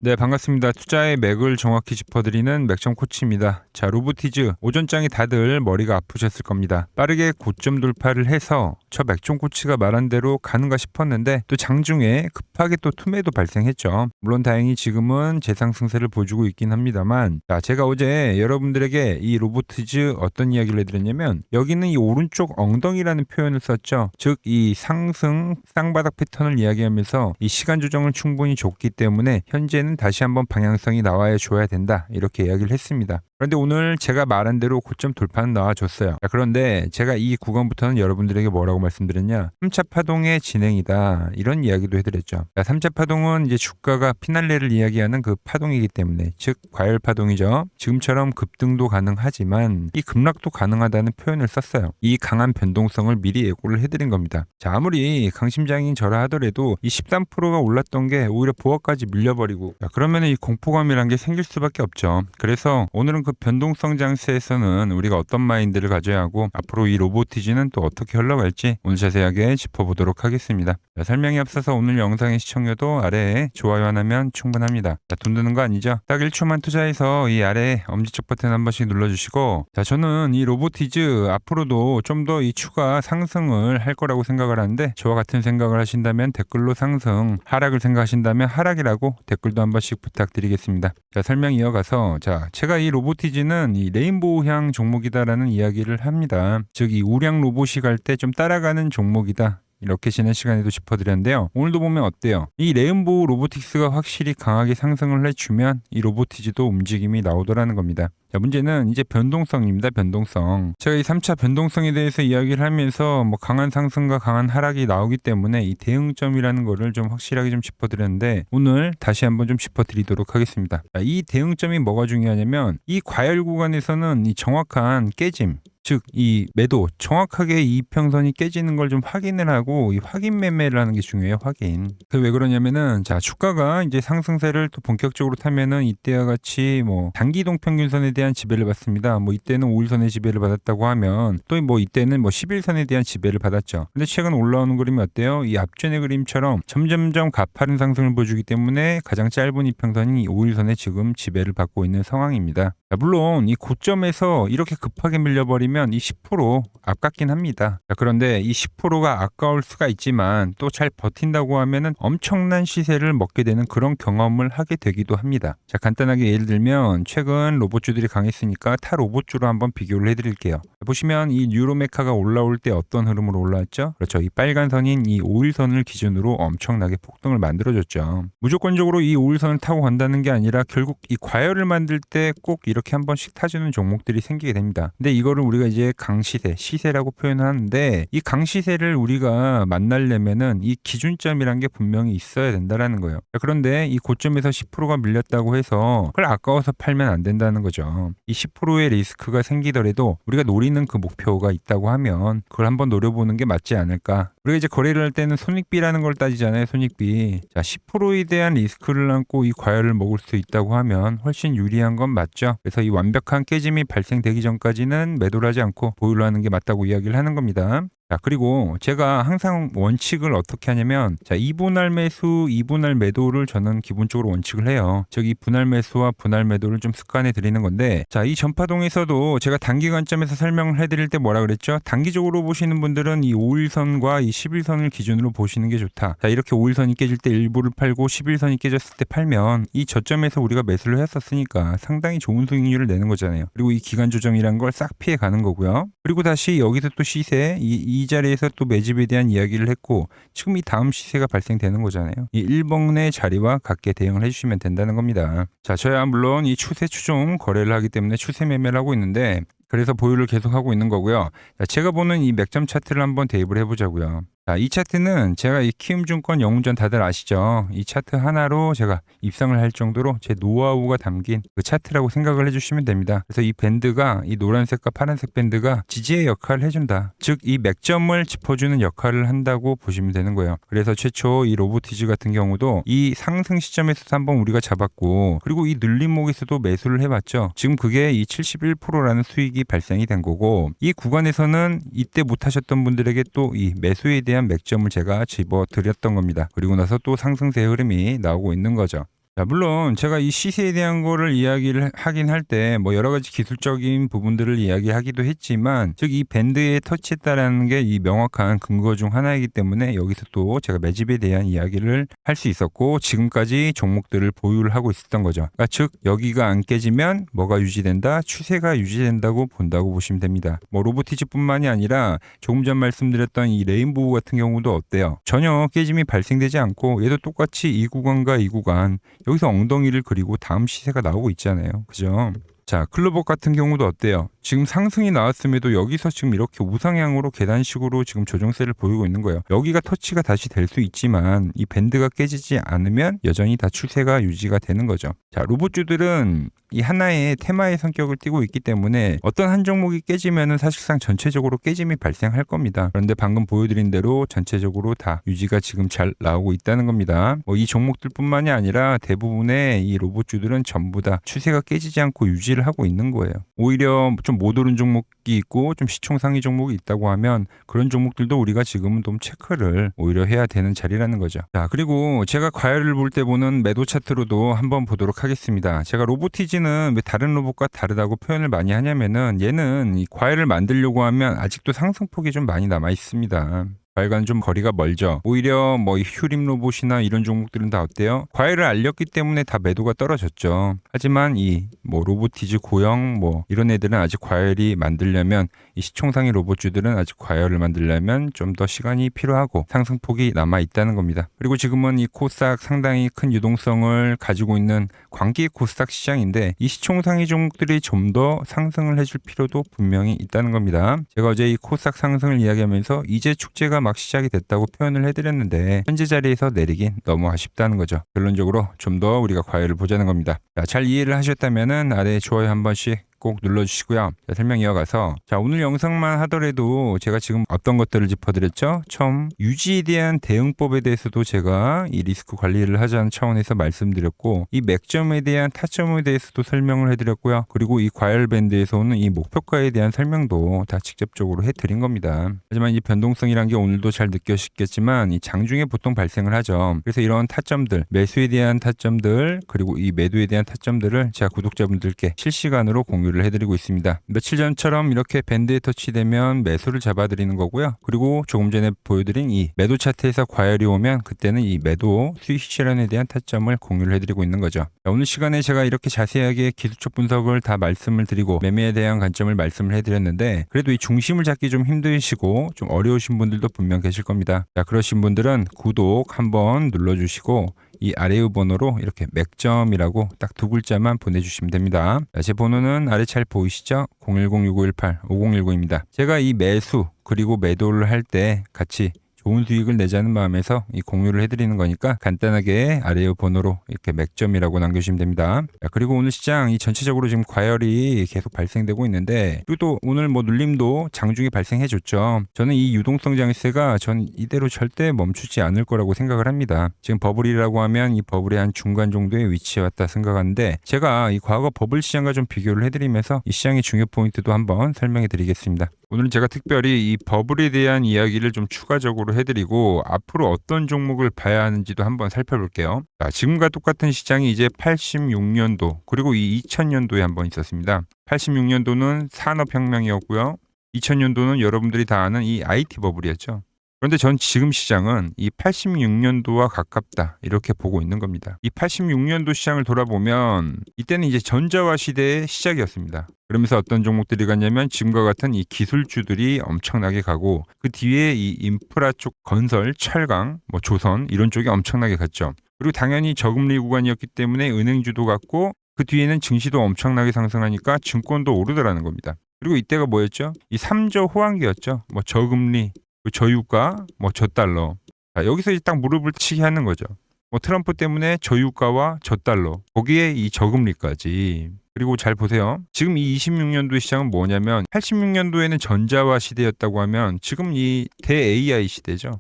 네, 반갑습니다. 투자의 맥을 정확히 짚어드리는 맥점 코치입니다. 자, 로보티즈 오전장에 다들 머리가 아프셨을 겁니다. 빠르게 고점 돌파를 해서 저 맥점 코치가 말한 대로 가는가 싶었는데 또 장중에 급하게 또 투매도 발생했죠. 물론 다행히 지금은 재상승세를 보여주고 있긴 합니다만, 자, 제가 어제 여러분들에게 이 로보티즈 어떤 이야기를 해드렸냐면 여기는 이 오른쪽 엉덩이라는 표현을 썼죠. 즉 이 상승 쌍바닥 패턴을 이야기하면서 이 시간 조정을 충분히 줬기 때문에 현재는 다시 한번 방향성이 나와야 줘야 된다, 이렇게 이야기를 했습니다. 그런데 오늘 제가 말한 대로 고점 돌파는 나와줬어요. 자, 그런데 제가 이 구간부터는 여러분들에게 뭐라고 말씀드렸냐, 3차 파동의 진행이다, 이런 이야기도 해드렸죠. 자, 3차 파동은 이제 주가가 피날레를 이야기하는 그 파동이기 때문에, 즉 과열 파동이죠. 지금처럼 급등도 가능하지만 이 급락도 가능하다는 표현을 썼어요. 이 강한 변동성을 미리 예고를 해드린 겁니다. 자, 아무리 강심장인 저라 하더라도 이 13%가 올랐던 게 오히려 보합까지 밀려버리고, 자, 그러면 이 공포감이란 게 생길 수밖에 없죠. 그래서 오늘은 그 변동성 장세에서는 우리가 어떤 마인드를 가져야 하고 앞으로 이 로보티즈는 또 어떻게 흘러갈지 오늘 자세하게 짚어보도록 하겠습니다. 자, 설명에 앞서서 오늘 영상의 시청료도 아래에 좋아요 하나면 충분합니다. 자, 돈 드는 거 아니죠? 딱 1초만 투자해서 이 아래에 엄지척 버튼 한 번씩 눌러주시고, 자, 저는 이 로보티즈 앞으로도 좀 더 이 추가 상승을 할 거라고 생각을 하는데, 저와 같은 생각을 하신다면 댓글로 상승, 하락을 생각하신다면 하락이라고 댓글도 한 번씩 부탁드리겠습니다. 자, 설명 이어가서, 자, 제가 이 로보티즈는 이 레인보우향 종목이다라는 이야기를 합니다. 즉 이 우량 로봇이 갈 때 좀 따라가는 종목이다, 이렇게 지난 시간에도 짚어드렸는데요. 오늘도 보면 어때요? 이 레인보우 로보틱스가 확실히 강하게 상승을 해주면 이 로보티즈도 움직임이 나오더라는 겁니다. 자, 문제는 이제 변동성입니다. 변동성. 제가 이 3차 변동성에 대해서 이야기를 하면서 뭐 강한 상승과 강한 하락이 나오기 때문에 이 대응점이라는 거를 좀 확실하게 좀 짚어드렸는데, 오늘 다시 한번 좀 짚어드리도록 하겠습니다. 자, 이 대응점이 뭐가 중요하냐면 이 과열 구간에서는 이 정확한 깨짐, 즉 이 매도, 정확하게 이 이평선이 깨지는 걸 좀 확인을 하고 이 확인 매매를 하는 게 중요해요. 확인. 그 왜 그러냐면은, 자, 주가가 이제 상승세를 또 본격적으로 타면은 이때와 같이 뭐 단기 이동평균선에 대한 지배를 받습니다. 뭐 이때는 5일선의 지배를 받았다고 하면 또 뭐 이때는 뭐 11선에 대한 지배를 받았죠. 근데 최근 올라오는 그림이 어때요? 이 앞전의 그림처럼 점점점 가파른 상승을 보여주기 때문에 가장 짧은 이평선이 5일선에 지금 지배를 받고 있는 상황입니다. 자, 물론 이 고점에서 이렇게 급하게 밀려버리면 이 10% 아깝긴 합니다. 자, 그런데 이 10%가 아까울 수가 있지만 또 잘 버틴다고 하면은 엄청난 시세를 먹게 되는 그런 경험을 하게 되기도 합니다. 자, 간단하게 예를 들면 최근 로봇주들이 강했으니까 타 로봇주로 한번 비교를 해드릴게요. 보시면 이 뉴로메카가 올라올 때 어떤 흐름으로 올라왔죠? 그렇죠. 이 빨간 선인 이 5일선을 기준으로 엄청나게 폭등을 만들어줬죠. 무조건적으로 이 5일선을 타고 간다는 게 아니라 결국 이 과열을 만들 때 꼭 이렇게 한 번씩 타주는 종목들이 생기게 됩니다. 근데 이거를 우리가 이제 강시세, 시세라고 표현을 하는데, 이 강시세를 우리가 만나려면은 이 기준점이란 게 분명히 있어야 된다라는 거예요. 그런데 이 고점에서 10%가 밀렸다고 해서 그걸 아까워서 팔면 안 된다는 거죠. 이 10%의 리스크가 생기더라도 우리가 노리는 그 목표가 있다고 하면 그걸 한번 노려보는 게 맞지 않을까. 우리가 이제 거래를 할 때는 손익비라는 걸 따지잖아요. 손익비. 자, 10%에 대한 리스크를 안고 이 과열을 먹을 수 있다고 하면 훨씬 유리한 건 맞죠. 그래서 이 완벽한 깨짐이 발생되기 전까지는 매도를 하지 않고 보유를 하는 게 맞다고 이야기를 하는 겁니다. 자, 그리고 제가 항상 원칙을 어떻게 하냐면, 자, 이분할 매수, 이분할 매도를 저는 기본적으로 원칙을 해요. 즉 이 분할 매수와 분할 매도를 좀 습관해 드리는 건데, 자, 이 전파동에서도 제가 단기 관점에서 설명을 해드릴 때 뭐라 그랬죠? 단기적으로 보시는 분들은 이 5일선과 이 11선을 기준으로 보시는 게 좋다. 자, 이렇게 5일선이 깨질 때 일부를 팔고 11선이 깨졌을 때 팔면 이 저점에서 우리가 매수를 했었으니까 상당히 좋은 수익률을 내는 거잖아요. 그리고 이 기간 조정이란 걸 싹 피해 가는 거고요. 그리고 다시 여기서 또 시세, 이 자리에서 또 매집에 대한 이야기를 했고, 지금 이 다음 시세가 발생되는 거잖아요. 이 1번의 자리와 같게 대응을 해주시면 된다는 겁니다. 자, 저야 물론 이 추세 추종 거래를 하기 때문에 추세 매매를 하고 있는데, 그래서 보유를 계속하고 있는 거고요. 자, 제가 보는 이 맥점 차트를 한번 대입을 해보자고요. 자, 이 차트는 제가 이 키움증권 영웅전 다들 아시죠? 이 차트 하나로 제가 입상을 할 정도로 제 노하우가 담긴 그 차트라고 생각을 해주시면 됩니다. 그래서 이 밴드가, 이 노란색과 파란색 밴드가 지지의 역할을 해준다. 즉 이 맥점을 짚어주는 역할을 한다고 보시면 되는 거예요. 그래서 최초 이 로보티즈 같은 경우도 이 상승 시점에서도 한번 우리가 잡았고, 그리고 이 눌림목에서도 매수를 해봤죠. 지금 그게 이 71%라는 수익이 발생이 된 거고, 이 구간에서는 이때 못하셨던 분들에게 또 이 매수에 대한 맥점을 제가 집어드렸던 겁니다. 그리고 나서 또 상승세 흐름이 나오고 있는 거죠. 자, 물론 제가 이 시세에 대한 거를 이야기를 하긴 할 때 뭐 여러 가지 기술적인 부분들을 이야기하기도 했지만 즉 이 밴드에 터치했다라는 게 이 명확한 근거 중 하나이기 때문에 여기서 또 제가 매집에 대한 이야기를 할 수 있었고 지금까지 종목들을 보유를 하고 있었던 거죠. 그러니까 즉 여기가 안 깨지면 뭐가 유지된다? 추세가 유지된다고 본다고 보시면 됩니다. 뭐 로보티즈뿐만이 아니라 조금 전 말씀드렸던 이 레인보우 같은 경우도 어때요? 전혀 깨짐이 발생되지 않고 얘도 똑같이 이 구간과 이 구간 여기서 엉덩이를 그리고 다음 시세가 나오고 있잖아요. 그죠? 자, 클로버 같은 경우도 어때요? 지금 상승이 나왔음에도 여기서 지금 이렇게 우상향으로 계단식으로 지금 조정세를 보이고 있는 거예요. 여기가 터치가 다시 될 수 있지만 이 밴드가 깨지지 않으면 여전히 다 추세가 유지가 되는 거죠. 자, 로봇주들은 이 하나의 테마의 성격을 띠고 있기 때문에 어떤 한 종목이 깨지면은 사실상 전체적으로 깨짐이 발생할 겁니다. 그런데 방금 보여드린 대로 전체적으로 다 유지가 지금 잘 나오고 있다는 겁니다. 뭐 이 종목들뿐만이 아니라 대부분의 이 로봇주들은 전부 다 추세가 깨지지 않고 유지를 하고 있는 거예요. 오히려 좀 못 오른 종목이 있고 좀 시총상위 종목이 있다고 하면 그런 종목들도 우리가 지금은 좀 체크를 오히려 해야 되는 자리라는 거죠. 자, 그리고 제가 과열을 볼 때 보는 매도 차트로도 한번 보도록 하겠습니다. 제가 로보티지는 왜 다른 로봇과 다르다고 표현을 많이 하냐면은 얘는 이 과열을 만들려고 하면 아직도 상승폭이 좀 많이 남아 있습니다. 과열과는 좀 거리가 멀죠. 오히려 뭐 휴림 로봇이나 이런 종목들은 다 어때요? 과열을 알렸기 때문에 다 매도가 떨어졌죠. 하지만 이 뭐 로보티즈 고영 뭐 이런 애들은 아직 과열이 만들려면 이 시총상위 로봇주들은 아직 과열을 만들려면 좀 더 시간이 필요하고 상승폭이 남아 있다는 겁니다. 그리고 지금은 이 코스닥 상당히 큰 유동성을 가지고 있는 광기 코스닥 시장인데 이 시총상위 종목들이 좀 더 상승을 해줄 필요도 분명히 있다는 겁니다. 제가 어제 이 코스닥 상승을 이야기하면서 이제 축제가 막 시작이 됐다고 표현을 해드렸는데 현재 자리에서 내리긴 너무 아쉽다는 거죠. 결론적으로 좀 더 우리가 과열을 보자는 겁니다. 자, 잘 이해를 하셨다면은 아래 좋아요 한 번씩 꼭 눌러주시고요. 자, 설명 이어가서 자, 오늘 영상만 하더라도 제가 지금 어떤 것들을 짚어드렸죠? 처음 유지에 대한 대응법에 대해서도 제가 이 리스크 관리를 하자는 차원에서 말씀드렸고 이 맥점에 대한 타점에 대해서도 설명을 해드렸고요. 그리고 이 과열 밴드에서 오는 이 목표가에 대한 설명도 다 직접적으로 해드린 겁니다. 하지만 이 변동성이란 게 오늘도 잘 느껴지겠지만 이 장중에 보통 발생을 하죠. 그래서 이런 타점들, 매수에 대한 타점들 그리고 이 매도에 대한 타점들을 제가 구독자분들께 실시간으로 공유를 해드리고 있습니다. 며칠 전처럼 이렇게 밴드에 터치되면 매수를 잡아드리는 거고요. 그리고 조금 전에 보여드린 이 매도 차트에서 과열이 오면 그때는 이 매도 수익 실현에 대한 타점을 공유를 해드리고 있는 거죠. 자, 오늘 시간에 제가 이렇게 자세하게 기술적 분석을 다 말씀을 드리고 매매에 대한 관점을 말씀을 해드렸는데 그래도 이 중심을 잡기 좀 힘드시고 좀 어려우신 분들도 분명 계실 겁니다. 자, 그러신 분들은 구독 한번 눌러주시고 이 아래의 번호로 이렇게 맥점이라고 딱 두 글자만 보내주시면 됩니다. 제 번호는 아래 잘 보이시죠? 010-6518-5019입니다. 제가 이 매수 그리고 매도를 할 때 같이 좋은 수익을 내자는 마음에서 이 공유를 해드리는 거니까 간단하게 아래의 번호로 이렇게 맥점이라고 남겨주시면 됩니다. 자, 그리고 오늘 시장 이 전체적으로 지금 과열이 계속 발생되고 있는데 그리고 또 오늘 뭐 눌림도 장중에 발생해줬죠. 저는 이 유동성 장세가 전 이대로 절대 멈추지 않을 거라고 생각을 합니다. 지금 버블이라고 하면 이 버블의 한 중간 정도에 위치해 왔다 생각하는데 제가 이 과거 버블 시장과 좀 비교를 해드리면서 이 시장의 중요 포인트도 한번 설명해 드리겠습니다. 오늘은 제가 특별히 이 버블에 대한 이야기를 좀 추가적으로 해드리고 앞으로 어떤 종목을 봐야 하는지도 한번 살펴볼게요. 자, 지금과 똑같은 시장이 이제 86년도 그리고 이 2000년도에 한번 있었습니다. 86년도는 산업혁명이었고요. 2000년도는 여러분들이 다 아는 이 IT 버블이었죠. 그런데 전 지금 시장은 이 86년도와 가깝다 이렇게 보고 있는 겁니다. 이 86년도 시장을 돌아보면 이때는 이제 전자화 시대의 시작이었습니다. 그러면서 어떤 종목들이 갔냐면 지금과 같은 이 기술주들이 엄청나게 가고 그 뒤에 이 인프라 쪽 건설, 철강, 뭐 조선 이런 쪽이 엄청나게 갔죠. 그리고 당연히 저금리 구간이었기 때문에 은행주도 갔고 그 뒤에는 증시도 엄청나게 상승하니까 증권도 오르더라는 겁니다. 그리고 이때가 뭐였죠? 이 3조 호황기였죠. 뭐 저금리 저유가, 뭐 저달러. 자, 여기서 이제 딱 무릎을 치게 하는 거죠. 뭐 트럼프 때문에 저유가와 저달러, 거기에 이 저금리까지. 그리고 잘 보세요. 지금 이 26년도 시장은 뭐냐면 86년도에는 전자화 시대였다고 하면 지금 이 대 AI 시대죠.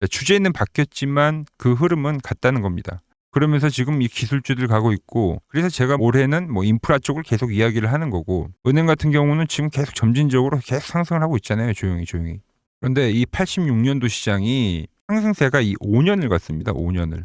주제는 바뀌었지만 그 흐름은 같다는 겁니다. 그러면서 지금 이 기술주들 가고 있고 그래서 제가 올해는 뭐 인프라 쪽을 계속 이야기를 하는 거고 은행 같은 경우는 지금 계속 점진적으로 계속 상승을 하고 있잖아요. 조용히. 그런데 이 86년도 시장이 상승세가 이 5년을 갔습니다. 5년을.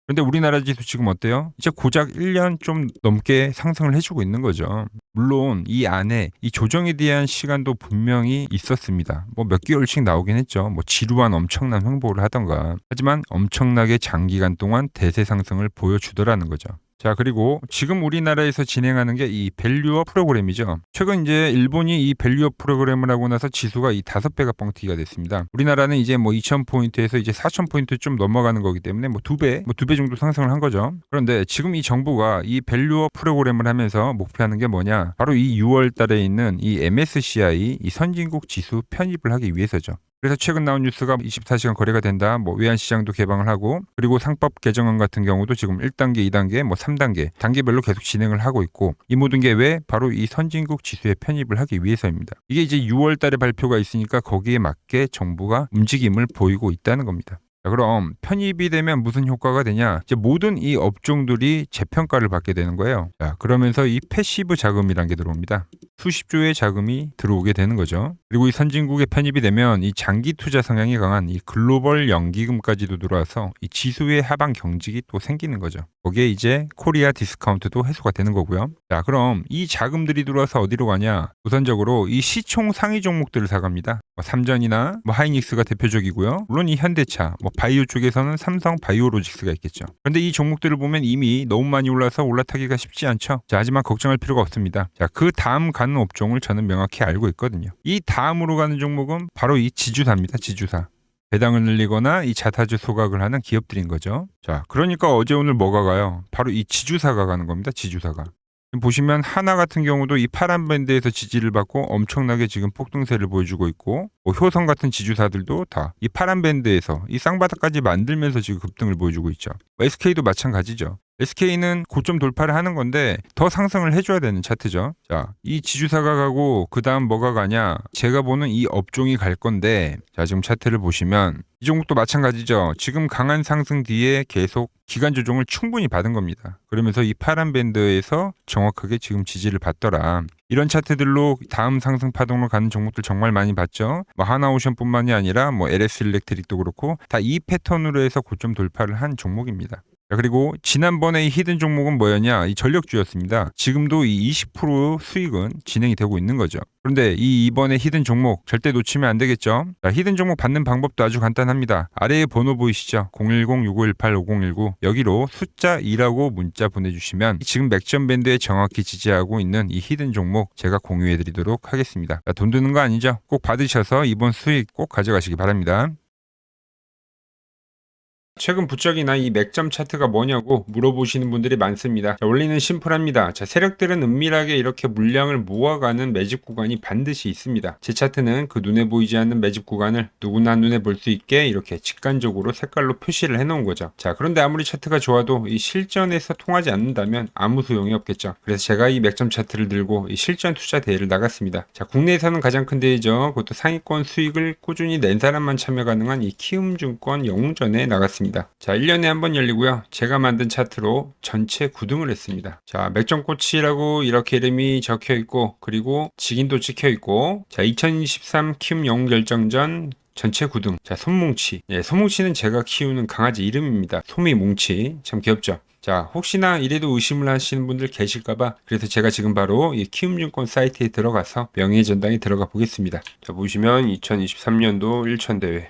그런데 우리나라 지수 지금 어때요? 이제 고작 1년 좀 넘게 상승을 해주고 있는 거죠. 물론 이 안에 이 조정에 대한 시간도 분명히 있었습니다. 뭐 몇 개월씩 나오긴 했죠. 뭐 지루한 엄청난 횡보를 하던가. 하지만 엄청나게 장기간 동안 대세 상승을 보여주더라는 거죠. 자, 그리고 지금 우리나라에서 진행하는 게 이 밸류업 프로그램이죠. 최근 이제 일본이 이 밸류업 프로그램을 하고 나서 지수가 이 5배가 뻥튀기가 됐습니다. 우리나라는 이제 뭐 2,000포인트에서 이제 4,000포인트 좀 넘어가는 거기 때문에 뭐 2배 정도 상승을 한 거죠. 그런데 지금 이 정부가 이 밸류업 프로그램을 하면서 목표하는 게 뭐냐? 바로 이 6월 달에 있는 이 MSCI 이 선진국 지수 편입을 하기 위해서죠. 그래서 최근 나온 뉴스가 24시간 거래가 된다. 뭐 외환시장도 개방을 하고 그리고 상법 개정안 같은 경우도 지금 1단계, 2단계, 뭐 3단계 단계별로 계속 진행을 하고 있고 이 모든 게 왜? 바로 이 선진국 지수에 편입을 하기 위해서입니다. 이게 이제 6월 달에 발표가 있으니까 거기에 맞게 정부가 움직임을 보이고 있다는 겁니다. 자, 그럼 편입이 되면 무슨 효과가 되냐? 이제 모든 이 업종들이 재평가를 받게 되는 거예요. 자, 그러면서 이 패시브 자금이란 게 들어옵니다. 수십조의 자금이 들어오게 되는 거죠. 그리고 이 선진국에 편입이 되면 이 장기 투자 성향이 강한 이 글로벌 연기금까지도 들어와서 이 지수의 하방 경직이 또 생기는 거죠. 거기에 이제 코리아 디스카운트도 해소가 되는 거고요. 자, 그럼 이 자금들이 들어와서 어디로 가냐? 우선적으로 이 시총 상위 종목들을 사갑니다. 뭐 삼전이나 뭐 하이닉스가 대표적이고요. 물론 이 현대차, 뭐 바이오 쪽에서는 삼성 바이오로직스가 있겠죠. 그런데 이 종목들을 보면 이미 너무 많이 올라서 올라타기가 쉽지 않죠. 자, 하지만 걱정할 필요가 없습니다. 자, 그 다음 가는 업종을 저는 명확히 알고 있거든요. 이 다음으로 가는 종목은 바로 이 지주사입니다. 지주사. 배당을 늘리거나 이 자사주 소각을 하는 기업들인 거죠. 자, 그러니까 어제 오늘 뭐가 가요? 바로 이 지주사가 가는 겁니다. 지주사가. 보시면 하나 같은 경우도 이 파란 밴드에서 지지를 받고 엄청나게 지금 폭등세를 보여주고 있고 뭐 효성 같은 지주사들도 다 이 파란 밴드에서 이 쌍바닥까지 만들면서 지금 급등을 보여주고 있죠. SK도 마찬가지죠. SK는 고점 돌파를 하는 건데 더 상승을 해줘야 되는 차트죠. 자, 이 지주사가 가고 그 다음 뭐가 가냐? 제가 보는 이 업종이 갈 건데 자, 지금 차트를 보시면 이 종목도 마찬가지죠. 지금 강한 상승 뒤에 계속 기간 조정을 충분히 받은 겁니다. 그러면서 이 파란 밴드에서 정확하게 지금 지지를 받더라. 이런 차트들로 다음 상승 파동으로 가는 종목들 정말 많이 봤죠. 뭐 하나오션뿐만이 아니라 뭐 LS 일렉트릭도 그렇고 다 이 패턴으로 해서 고점 돌파를 한 종목입니다. 자, 그리고 지난번에 이 히든 종목은 뭐였냐? 이 전력주였습니다. 지금도 이 20% 수익은 진행이 되고 있는 거죠. 그런데 이번에 히든 종목 절대 놓치면 안 되겠죠? 자, 히든 종목 받는 방법도 아주 간단합니다. 아래에 번호 보이시죠? 010-6518-5019 여기로 숫자 2라고 문자 보내주시면 지금 맥점 밴드에 정확히 지지하고 있는 이 히든 종목 제가 공유해드리도록 하겠습니다. 자, 돈 드는 거 아니죠? 꼭 받으셔서 이번 수익 꼭 가져가시기 바랍니다. 최근 부쩍이나 이 맥점 차트가 뭐냐고 물어보시는 분들이 많습니다. 자, 원리는 심플합니다. 자, 세력들은 은밀하게 이렇게 물량을 모아가는 매집 구간이 반드시 있습니다. 제 차트는 그 눈에 보이지 않는 매집 구간을 누구나 눈에 볼 수 있게 이렇게 직관적으로 색깔로 표시를 해놓은 거죠. 자, 그런데 아무리 차트가 좋아도 이 실전에서 통하지 않는다면 아무 소용이 없겠죠. 그래서 제가 이 맥점 차트를 들고 이 실전 투자 대회를 나갔습니다. 자, 국내에서는 가장 큰 대회죠. 그것도 상위권 수익을 꾸준히 낸 사람만 참여 가능한 이 키움증권 영웅전에 나갔습니다. 자, 1년에 한 번 열리고요. 제가 만든 차트로 전체 9등을 했습니다. 자, 맥점코치라고 이렇게 이름이 적혀 있고 그리고 직인도 찍혀 있고 자, 2023 키움 영웅결정전 전체 9등. 자, 솜뭉치. 예, 솜뭉치는 제가 키우는 강아지 이름입니다. 솜이뭉치. 참 귀엽죠? 자, 혹시나 이래도 의심을 하시는 분들 계실까봐 그래서 제가 지금 바로 이 키움증권 사이트에 들어가서 명예의 전당에 들어가 보겠습니다. 자, 보시면 2023년도 1천대회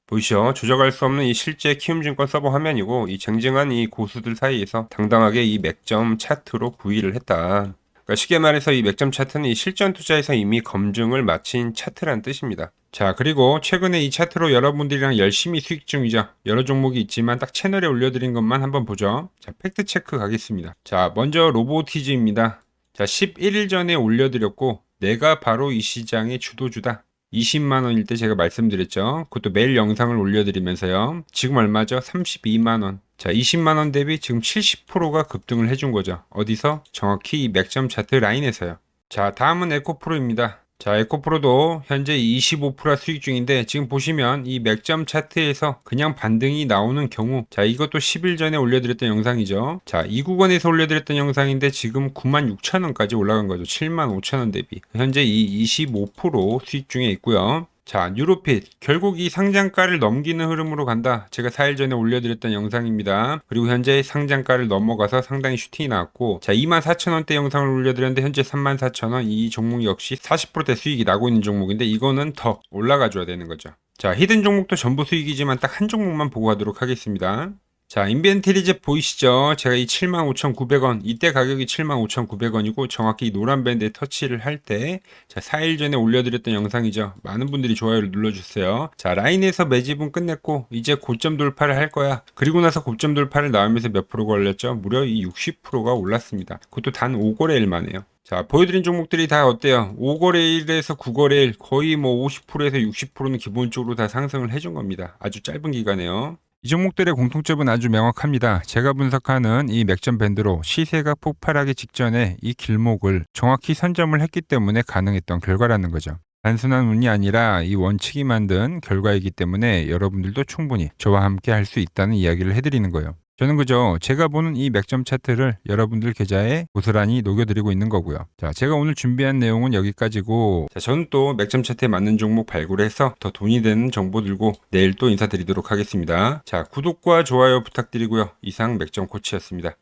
보이시죠? 조작할 수 없는 이 실제 키움증권 서버 화면이고 이 쟁쟁한 이 고수들 사이에서 당당하게 이 맥점 차트로 구의를 했다. 그러니까 쉽게 말해서 이 맥점 차트는 이 실전 투자에서 이미 검증을 마친 차트란 뜻입니다. 자, 그리고 최근에 이 차트로 여러분들이랑 열심히 수익 중이죠. 여러 종목이 있지만 딱 채널에 올려드린 것만 한번 보죠. 자, 팩트 체크 가겠습니다. 자, 먼저 로보티즈입니다. 자, 11일 전에 올려드렸고 내가 바로 이 시장의 주도주다. 20만원일 때 제가 말씀드렸죠. 그것도 매일 영상을 올려드리면서요. 지금 얼마죠? 32만원. 자, 20만원 대비 지금 70%가 급등을 해준 거죠. 어디서? 정확히 이 맥점 차트 라인에서요. 자, 다음은 에코프로입니다. 자, 에코프로도 현재 25% 수익 중인데 지금 보시면 이 맥점 차트에서 그냥 반등이 나오는 경우 자, 이것도 10일 전에 올려드렸던 영상이죠. 자, 이 구간에서 올려드렸던 영상인데 지금 96,000원까지 올라간 거죠. 75,000원 대비 현재 이 25% 수익 중에 있고요. 자, 뉴로핏. 결국 이 상장가를 넘기는 흐름으로 간다. 제가 4일 전에 올려드렸던 영상입니다. 그리고 현재 상장가를 넘어가서 상당히 슈팅이 나왔고, 자, 24,000원대 영상을 올려드렸는데 현재 34,000원. 이 종목 역시 40%대 수익이 나고 있는 종목인데 이거는 더 올라가줘야 되는 거죠. 자, 히든 종목도 전부 수익이지만 딱 한 종목만 보고 가도록 하겠습니다. 자, 인벤트리즈 보이시죠? 제가 이 75,900원, 이때 가격이 75,900원이고 정확히 이 노란 밴드에 터치를 할 때, 자, 4일 전에 올려드렸던 영상이죠. 많은 분들이 좋아요를 눌러주세요. 자, 라인에서 매집은 끝냈고 이제 고점 돌파를 할 거야. 그리고 나서 고점 돌파를 나오면서 몇 프로가 올렸죠? 무려 이 60%가 올랐습니다. 그것도 단 5거래일 만에요. 자, 보여드린 종목들이 다 어때요? 5거래일에서 9거래일 거의 뭐 50%에서 60%는 기본적으로 다 상승을 해준 겁니다. 아주 짧은 기간에요. 이 종목들의 공통점은 아주 명확합니다. 제가 분석하는 이 맥점 밴드로 시세가 폭발하기 직전에 이 길목을 정확히 선점을 했기 때문에 가능했던 결과라는 거죠. 단순한 운이 아니라 이 원칙이 만든 결과이기 때문에 여러분들도 충분히 저와 함께 할 수 있다는 이야기를 해드리는 거예요. 저는 그저 제가 보는 이 맥점 차트를 여러분들 계좌에 고스란히 녹여드리고 있는 거고요. 자, 제가 오늘 준비한 내용은 여기까지고, 자, 저는 또 맥점 차트에 맞는 종목 발굴해서 더 돈이 되는 정보 들고 내일 또 인사드리도록 하겠습니다. 자, 구독과 좋아요 부탁드리고요. 이상 맥점 코치였습니다.